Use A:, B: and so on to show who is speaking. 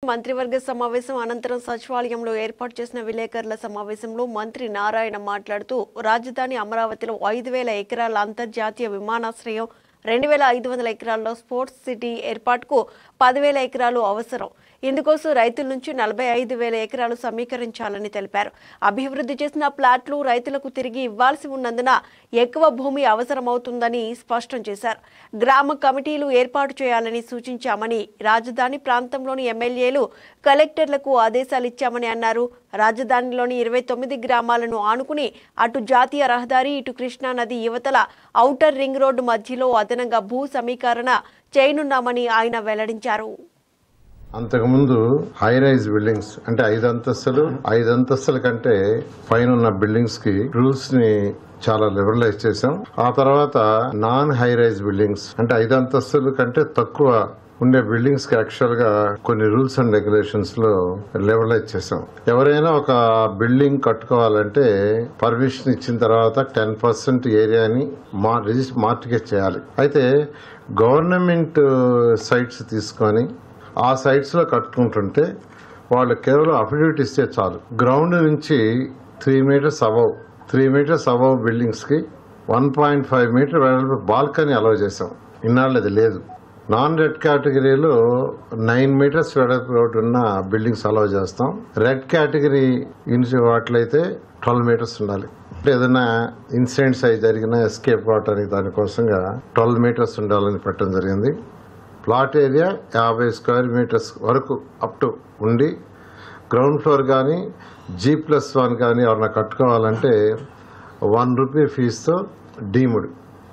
A: మంత్రివర్గ సమావేశం అనంతరం సచివాలయంలో ఏర్పాటు చేసిన విలేకరుల సమావేశంలో మంత్రి నారాయణ మాట్లాడుతూ రాజధాని అమరావతిలో 5,000 ఎకరాల అంతర్జాతీయ విమానాశ్రయం 2,500 ఎకరాల్లో స్పోర్ట్స్ సిటీ ఏర్పాటుకు 10,000 ఎకరాలు అవసరం. ఇందుకోసం రైతుల నుంచి 45,000 ఎకరాలు సమీకరించాలని తెలిపారు. అభివృద్ధి చేసిన ప్లాట్లు రైతులకు తిరిగి ఇవ్వాల్సి ఉన్నందున ఎక్కువ భూమి అవసరమవుతుందని స్పష్టం చేశారు. గ్రామ కమిటీలు ఏర్పాటు చేయాలని సూచించామని, రాజధాని ప్రాంతంలోని ఎమ్మెల్యేలు కలెక్టర్లకు ఆదేశాలు ఇచ్చామని అన్నారు. రాజధానిలోని 29 గ్రామాలను ఆనుకుని అటు జాతీయ రహదారి, ఇటు కృష్ణా నది యువతల ఔటర్ రింగ్ రోడ్డు మధ్యలో అదనంగా భూ సమీకరణ చేయనున్నామని ఆయన వెల్లడించారు.
B: అంతకుముందు హై రైజ్ బిల్డింగ్స్ అంటే 5 అంతస్తులు 5 అంతస్తుల కంటే పైన ఉన్న బిల్డింగ్స్ కి రూల్స్ ని చాలా లిబరలైజ్ చేశాం. ఆ తర్వాత నాన్ హై రైజ్ బిల్డింగ్స్ అంటే 5 అంతస్తుల కంటే తక్కువ ఉండే బిల్డింగ్స్ కి యాక్చువల్ గా కొన్ని రూల్స్ అండ్ రెగ్యులేషన్స్ లో లిబరలైజ్ చేశాం. ఎవరైనా ఒక బిల్డింగ్ కట్టుకోవాలంటే పర్మిషన్ ఇచ్చిన తర్వాత 10% ఏరియాని మార్టిగేజ్ చేయాలి. అయితే గవర్నమెంట్ సైట్స్ తీసుకొని ఆ సైట్స్ లో కట్టుకుంటుంటే వాళ్ళు కేవలం అఫిడవిట్ ఇస్తే చాలు. గ్రౌండ్ నుంచి 3 మీటర్స్ అబవ్ బిల్డింగ్స్ కి 1.5 మీటర్ వెడల్పు బాల్కనీ అలౌ చేసాం. ఇన్నాళ్ళు అది లేదు. నాన్ రెడ్ కేటగిరీలో 9 మీటర్స్ వెడల్పు రోడ్డు ఉన్న బిల్డింగ్స్ అలౌ చేస్తాం. రెడ్ కేటగిరీ వాటిలైతే 12 మీటర్స్ ఉండాలి. ఏదైనా ఇన్సిడెంట్స్ అవి జరిగినా ఎస్కేప్ అవడానికి దానికోసంగా 12 మీటర్స్ ఉండాలని పెట్టడం జరిగింది. ప్లాట్ ఏరియా 50 స్క్వేర్ మీటర్స్ వరకు అప్ టు ఉండి గ్రౌండ్ ఫ్లోర్ కానీ G+1 కానీ ఎవరైనా కట్టుకోవాలంటే 1 రూపీ ఫీజుతో డీమ్డ్